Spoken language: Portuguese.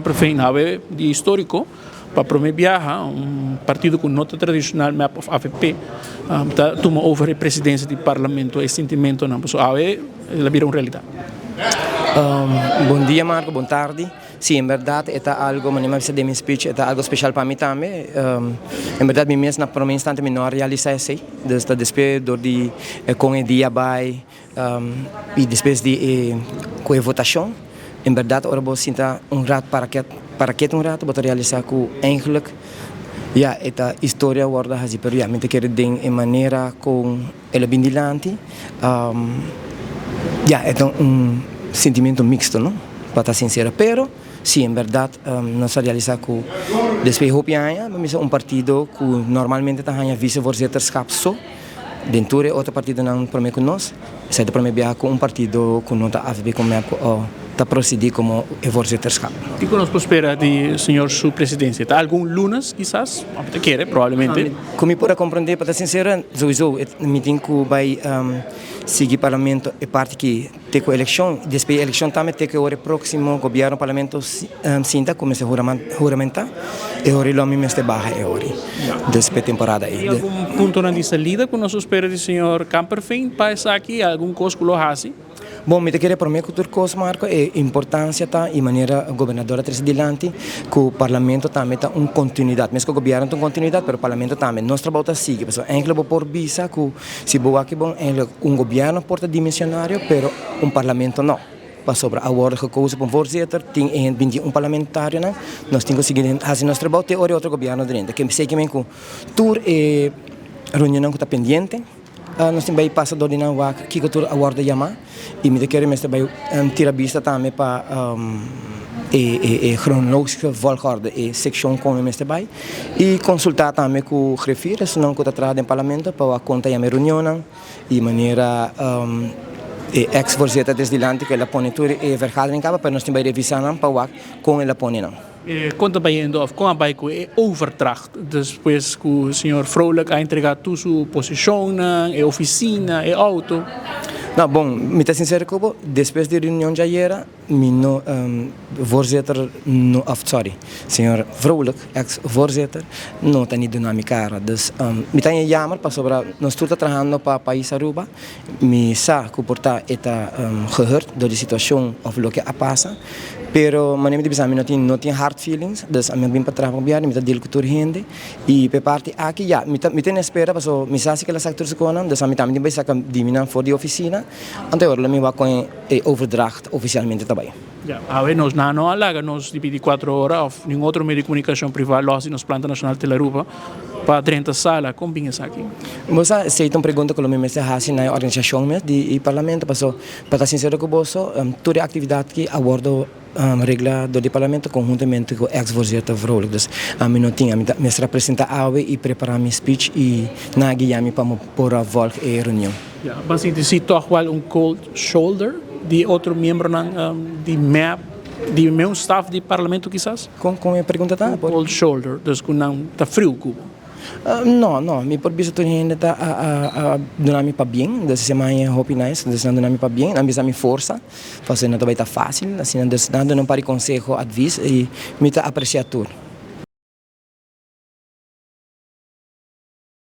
Prefeito de histórico para promover viaja partido com nota tradicional map of AFP toma over a presidência do parlamento e sentimento não so ave la vira realidade. Bom dia Marco, boa tarde. Sim, em verdade, é algo, mas não de minha speech, é algo especial para mim também. Em verdade, mim mesmo, por um instante, me não realizei isso. Depois de com o dia vai e depois de com a votação, em verdade, agora vou sentir rato para que rato, vou realizar com eigenlijk. Ja, esta história agora assim, pero ja, me te quero de maneira com ela bindilante. Ja, é sentimento mixto, não? Para estar sincera, pero sim, em verdade, nós realizamos com depois hopianha, mas é partido que normalmente está vice-voorzitterschap só, dentro de outro partido não promete com nós, sai de prometer com partido que não está a ver como está proceder como voorzitterschap. O que nós espera de senhor sua presidência? Está algum lunas, quizás? Te quer, provavelmente. Como eu posso compreender, para estar sincera, sowieso, me tem que vai seguir parlamento e parte que tem com eleição, depois da eleição também tem que o próximo governo parlamento sinta começa a juramentar e o relógio mesmo barra e ori depois da temporada aí. Algum ponto de saída que nós espera de senhor Kamperveen para estar aqui algum coisa que lo hace? Bom, me queria prometer que coisa, Marco, é importância tá e maneira governadora presidente que o parlamento também tá continuidade, mesmo que o governo tem continuidade, mas o parlamento também nós trabalhamos sigue, pessoal. Ainda por visa que se boa aqui bom, governo porta dimensionário, pero parlamento não. Para sobre a hora que coisa para voorzitter, tem parlamentário, não? Nós temos que seguir fazer nosso trabalho, tem outro governo dentro, que sei que vem com tour e reunião que está pendente. Nós temos aí passador de Nahuac, que eu estou a guarda chamar, e me quero mesmo também tirar vista também para cronológica volgorde e seção como mesmo também, e consultar também com o refiro, se não que está atrás do parlamento para a conta a reunião e maneira ex-voorzitter desde que ela põe tudo e vergadering capa, para nós temos aí revisar para com ela põe não. Conta bem of como vai com a overdracht depois que o senhor Vrolijk a entregado sua posição, a oficina, a auto. Não, bom, me está sincero como depois da reunião de ayer, meu voorzitter no sorry, senhor Vrolijk, ex-voorzitter, não tem dinâmica, dus me está jammer para sobre nós estamos trabalhando para o país Aruba, me sabe que portar está gehoord door de situação of lo que passa. Pero maneira de pensar, não tem hard feelings, dus a minha bem para trabalhar, me está deal com toda gente e pe parte aqui já, me tem espera, para so me sabe que ela sector se conam, dus a mim também vai sacar de mina for de oficina, então agora me vai com overdracht oficialmente também. Ja, a ver, nós não alaga, nós de 24 horas, ou nenhum outro meio de comunicação privado, nós nos planta nacional de Aruba, para 30 salas, como bem isso aqui? Você aceita uma pergunta que eu me faço na organização mesmo de parlamento, para estar sincero com você, toda a atividade que abordo regla do parlamento conjuntamente com o ex-voorzitter Vrolijk. Dus a mim não tinha, me representa a e preparar minha speech e na guia para pôr a volta e reunião. Ja, mas se toch wel cold shoulder de outro membro de meu staff de parlamento quizás? Com a pergunta tá? Cold shoulder, dus que não está frio Cuba. Não, me por visto ainda está a donar-me para bem, dessa semana hope nice, dessa donar-me para bem, a minha força, fazendo também está fácil, assim, dando não para conselho, advice e me está apreciar tudo.